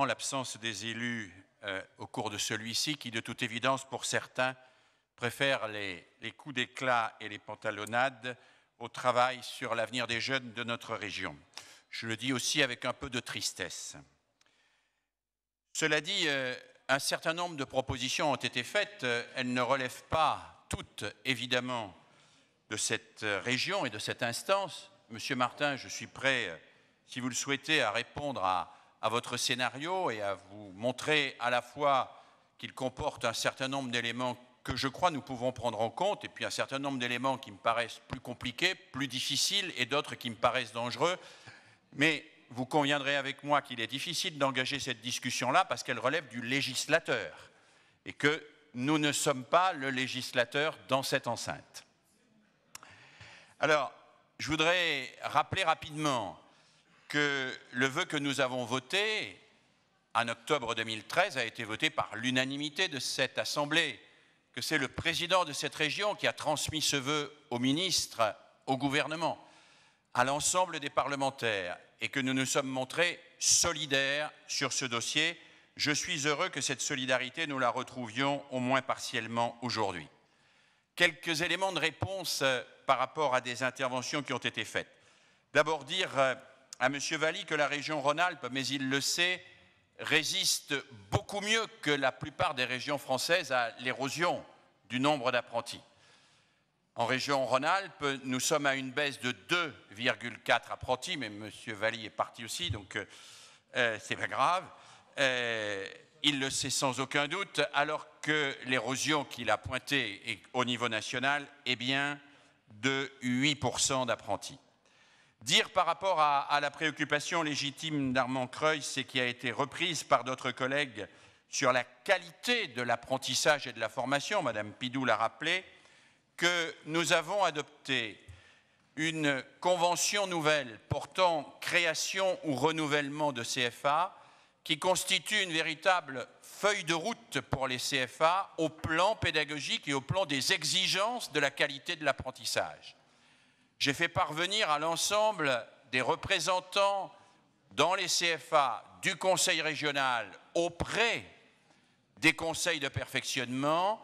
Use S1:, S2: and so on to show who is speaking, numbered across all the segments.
S1: l'absence des élus au cours de celui-ci qui, de toute évidence, pour certains, préfèrent les coups d'éclat et les pantalonnades au travail sur l'avenir des jeunes de notre région. Je le dis aussi avec un peu de tristesse. Cela dit, un certain nombre de propositions ont été faites. Elles ne relèvent pas toutes, évidemment, de cette région et de cette instance. Monsieur Martin, je suis prêt, si vous le souhaitez, à répondre à votre scénario et à vous montrer à la fois qu'il comporte un certain nombre d'éléments que je crois nous pouvons prendre en compte, et puis un certain nombre d'éléments qui me paraissent plus compliqués, plus difficiles, et d'autres qui me paraissent dangereux. Mais vous conviendrez avec moi qu'il est difficile d'engager cette discussion-là parce qu'elle relève du législateur, et que nous ne sommes pas le législateur dans cette enceinte. Alors, je voudrais rappeler rapidement que le vœu que nous avons voté en octobre 2013 a été voté par l'unanimité de cette Assemblée, que c'est le président de cette région qui a transmis ce vœu au ministre, au gouvernement, à l'ensemble des parlementaires, et que nous nous sommes montrés solidaires sur ce dossier. Je suis heureux que cette solidarité, nous la retrouvions au moins partiellement aujourd'hui. Quelques éléments de réponse par rapport à des interventions qui ont été faites. D'abord dire à M. Valli que la région Rhône-Alpes, mais il le sait, résiste beaucoup mieux que la plupart des régions françaises à l'érosion du nombre d'apprentis. En région Rhône-Alpes, nous sommes à une baisse de 2,4 apprentis, mais M. Valli est parti aussi, donc c'est pas grave. Il le sait sans aucun doute, alors que l'érosion qu'il a pointée au niveau national est bien de 8% d'apprentis. Dire par rapport à la préoccupation légitime d'Armand Creuss et qui a été reprise par d'autres collègues sur la qualité de l'apprentissage et de la formation, Madame Pidou l'a rappelé, que nous avons adopté une convention nouvelle portant création ou renouvellement de CFA qui constitue une véritable feuille de route pour les CFA au plan pédagogique et au plan des exigences de la qualité de l'apprentissage. J'ai fait parvenir à l'ensemble des représentants dans les CFA du Conseil régional auprès des conseils de perfectionnement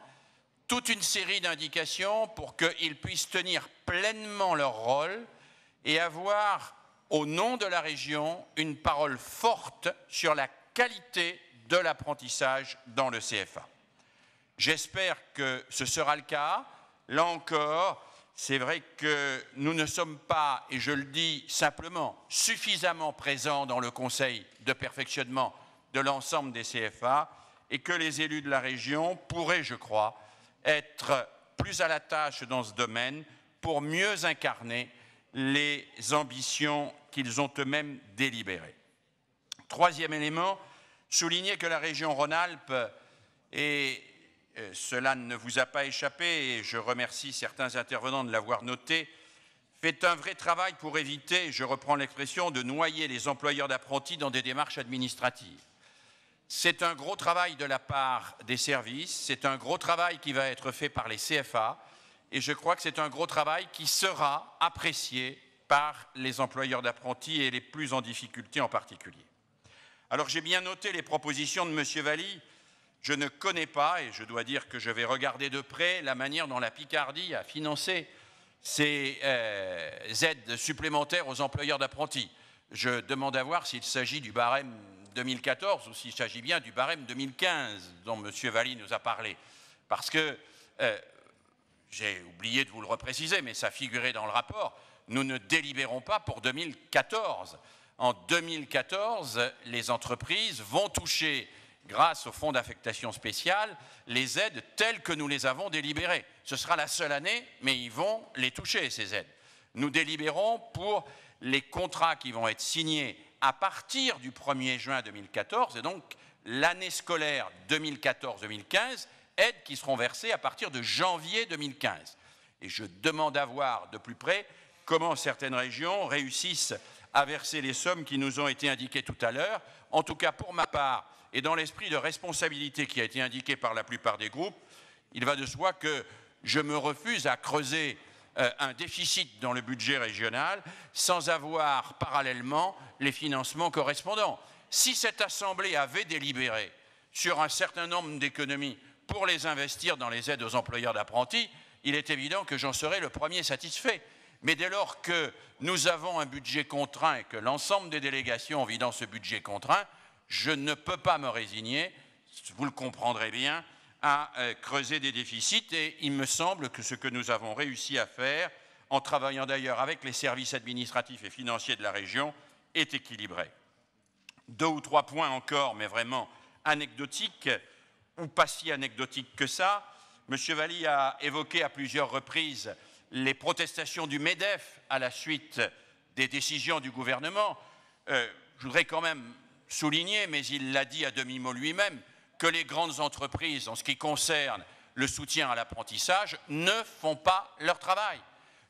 S1: toute une série d'indications pour qu'ils puissent tenir pleinement leur rôle et avoir, au nom de la région, une parole forte sur la qualité de l'apprentissage dans le CFA. J'espère que ce sera le cas. Là encore, c'est vrai que nous ne sommes pas, et je le dis simplement, suffisamment présents dans le conseil de perfectionnement de l'ensemble des CFA et que les élus de la région pourraient, je crois, être plus à la tâche dans ce domaine pour mieux incarner les ambitions qu'ils ont eux-mêmes délibérées. Troisième élément, souligner que la région Rhône-Alpes, et cela ne vous a pas échappé, et je remercie certains intervenants de l'avoir noté, fait un vrai travail pour éviter, je reprends l'expression, de noyer les employeurs d'apprentis dans des démarches administratives. C'est un gros travail de la part des services, c'est un gros travail qui va être fait par les CFA, et je crois que c'est un gros travail qui sera apprécié par les employeurs d'apprentis et les plus en difficulté en particulier. Alors j'ai bien noté les propositions de M. Valli. Je ne connais pas, et je dois dire que je vais regarder de près la manière dont la Picardie a financé ces aides supplémentaires aux employeurs d'apprentis. Je demande à voir s'il s'agit du barème 2014 ou s'il s'agit bien du barème 2015 dont M. Valli nous a parlé. Parce que, j'ai oublié de vous le repréciser, mais ça figurait dans le rapport, nous ne délibérons pas pour 2014. En 2014, les entreprises vont toucher, grâce au fonds d'affectation spéciale, les aides telles que nous les avons délibérées. Ce sera la seule année, mais ils vont les toucher, ces aides. Nous délibérons pour les contrats qui vont être signés à partir du 1er juin 2014, et donc l'année scolaire 2014-2015, aides qui seront versées à partir de janvier 2015. Et je demande à voir de plus près comment certaines régions réussissent à verser les sommes qui nous ont été indiquées tout à l'heure. En tout cas, pour ma part, et dans l'esprit de responsabilité qui a été indiqué par la plupart des groupes, il va de soi que je me refuse à creuser un déficit dans le budget régional sans avoir parallèlement les financements correspondants. Si cette Assemblée avait délibéré sur un certain nombre d'économies pour les investir dans les aides aux employeurs d'apprentis, il est évident que j'en serais le premier satisfait. Mais dès lors que nous avons un budget contraint et que l'ensemble des délégations vit dans ce budget contraint, je ne peux pas me résigner, vous le comprendrez bien, à creuser des déficits. Et il me semble que ce que nous avons réussi à faire, en travaillant d'ailleurs avec les services administratifs et financiers de la région, est équilibré. 2 ou 3 points encore, mais vraiment anecdotiques, ou pas si anecdotiques que ça. M. Valli a évoqué à plusieurs reprises les protestations du MEDEF à la suite des décisions du gouvernement. Je voudrais quand même souligner, mais il l'a dit à demi-mot lui-même, que les grandes entreprises, en ce qui concerne le soutien à l'apprentissage, ne font pas leur travail.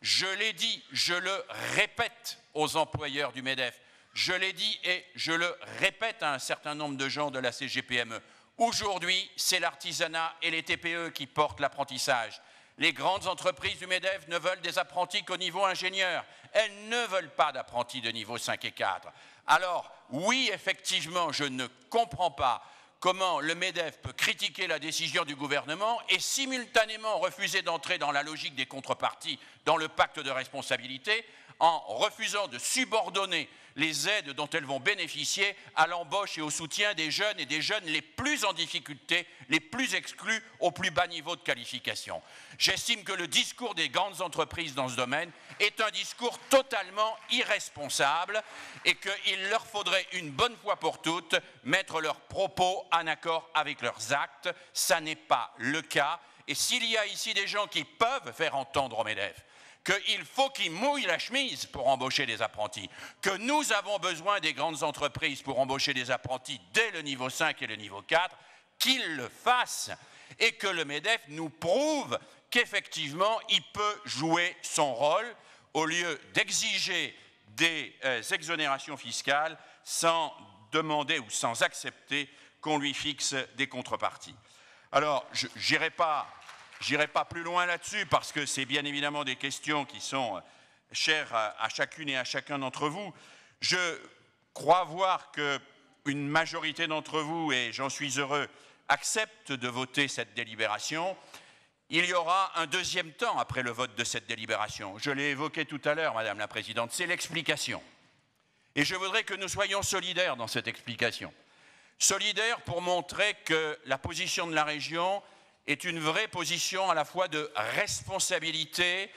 S1: Je l'ai dit, je le répète aux employeurs du MEDEF, je l'ai dit et je le répète à un certain nombre de gens de la CGPME. Aujourd'hui, c'est l'artisanat et les TPE qui portent l'apprentissage. Les grandes entreprises du MEDEF ne veulent des apprentis qu'au niveau ingénieur. Elles ne veulent pas d'apprentis de niveau 5 et 4. Alors, oui, effectivement, je ne comprends pas comment le MEDEF peut critiquer la décision du gouvernement et simultanément refuser d'entrer dans la logique des contreparties dans le pacte de responsabilité en refusant de subordonner les aides dont elles vont bénéficier à l'embauche et au soutien des jeunes et des jeunes les plus en difficulté, les plus exclus au plus bas niveau de qualification. J'estime que le discours des grandes entreprises dans ce domaine est un discours totalement irresponsable et qu'il leur faudrait une bonne fois pour toutes mettre leurs propos en accord avec leurs actes. Ça n'est pas le cas. Et s'il y a ici des gens qui peuvent faire entendre au MEDEF qu'il faut qu'ils mouillent la chemise pour embaucher des apprentis, que nous avons besoin des grandes entreprises pour embaucher des apprentis dès le niveau 5 et le niveau 4, qu'ils le fassent et que le MEDEF nous prouve qu'effectivement, il peut jouer son rôle au lieu d'exiger des exonérations fiscales sans demander ou sans accepter qu'on lui fixe des contreparties. Alors, je n'irai pas plus loin là-dessus parce que c'est bien évidemment des questions qui sont chères à chacune et à chacun d'entre vous. Je crois voir qu'une majorité d'entre vous, et j'en suis heureux, accepte de voter cette délibération. Il y aura un deuxième temps après le vote de cette délibération. Je l'ai évoqué tout à l'heure, Madame la Présidente, c'est l'explication. Et je voudrais que nous soyons solidaires dans cette explication. Solidaires pour montrer que la position de la région est une vraie position à la fois de responsabilité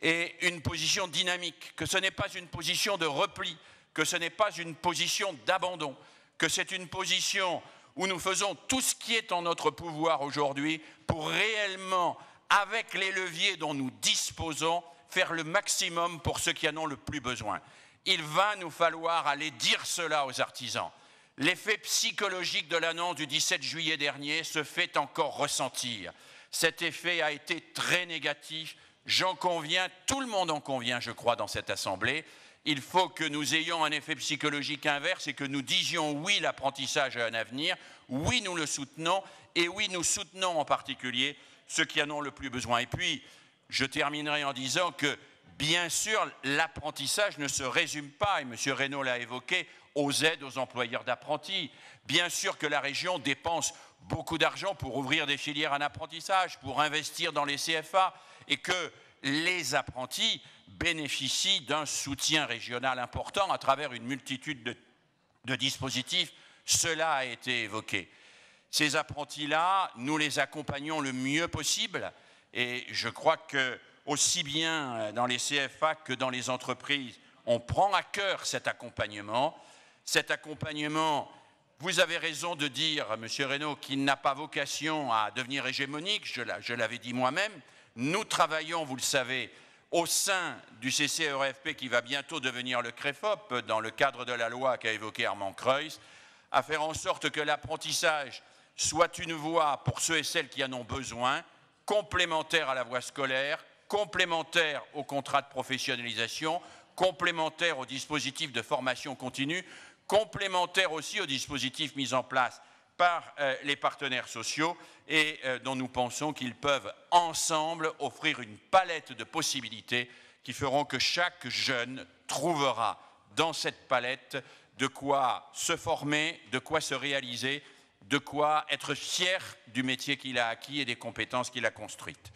S1: et une position dynamique, que ce n'est pas une position de repli, que ce n'est pas une position d'abandon, que c'est une position où nous faisons tout ce qui est en notre pouvoir aujourd'hui pour réellement, avec les leviers dont nous disposons, faire le maximum pour ceux qui en ont le plus besoin. Il va nous falloir aller dire cela aux artisans. L'effet psychologique de l'annonce du 17 juillet dernier se fait encore ressentir. Cet effet a été très négatif, j'en conviens, tout le monde en convient, je crois, dans cette Assemblée. Il faut que nous ayons un effet psychologique inverse et que nous disions oui, l'apprentissage a un avenir, oui, nous le soutenons, et oui, nous soutenons en particulier ceux qui en ont le plus besoin. Et puis, je terminerai en disant que, bien sûr, l'apprentissage ne se résume pas, et M. Reynaud l'a évoqué, aux aides aux employeurs d'apprentis. Bien sûr que la région dépense beaucoup d'argent pour ouvrir des filières en apprentissage, pour investir dans les CFA, et que les apprentis bénéficient d'un soutien régional important à travers une multitude de dispositifs. Cela a été évoqué. Ces apprentis-là, nous les accompagnons le mieux possible, et je crois que aussi bien dans les CFA que dans les entreprises, on prend à cœur cet accompagnement. Cet accompagnement, vous avez raison de dire, M. Reynaud, qu'il n'a pas vocation à devenir hégémonique, je l'avais dit moi-même. Nous travaillons, vous le savez, au sein du CCRFP qui va bientôt devenir le CREFOP, dans le cadre de la loi qu'a évoqué Armand Creus, à faire en sorte que l'apprentissage soit une voie pour ceux et celles qui en ont besoin, complémentaire à la voie scolaire, complémentaire au contrat de professionnalisation, complémentaire au dispositif de formation continue, complémentaire aussi aux dispositifs mis en place par les partenaires sociaux et dont nous pensons qu'ils peuvent ensemble offrir une palette de possibilités qui feront que chaque jeune trouvera dans cette palette de quoi se former, de quoi se réaliser, de quoi être fier du métier qu'il a acquis et des compétences qu'il a construites.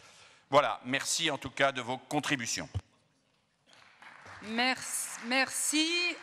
S1: Voilà, merci en tout cas de vos contributions.
S2: Merci.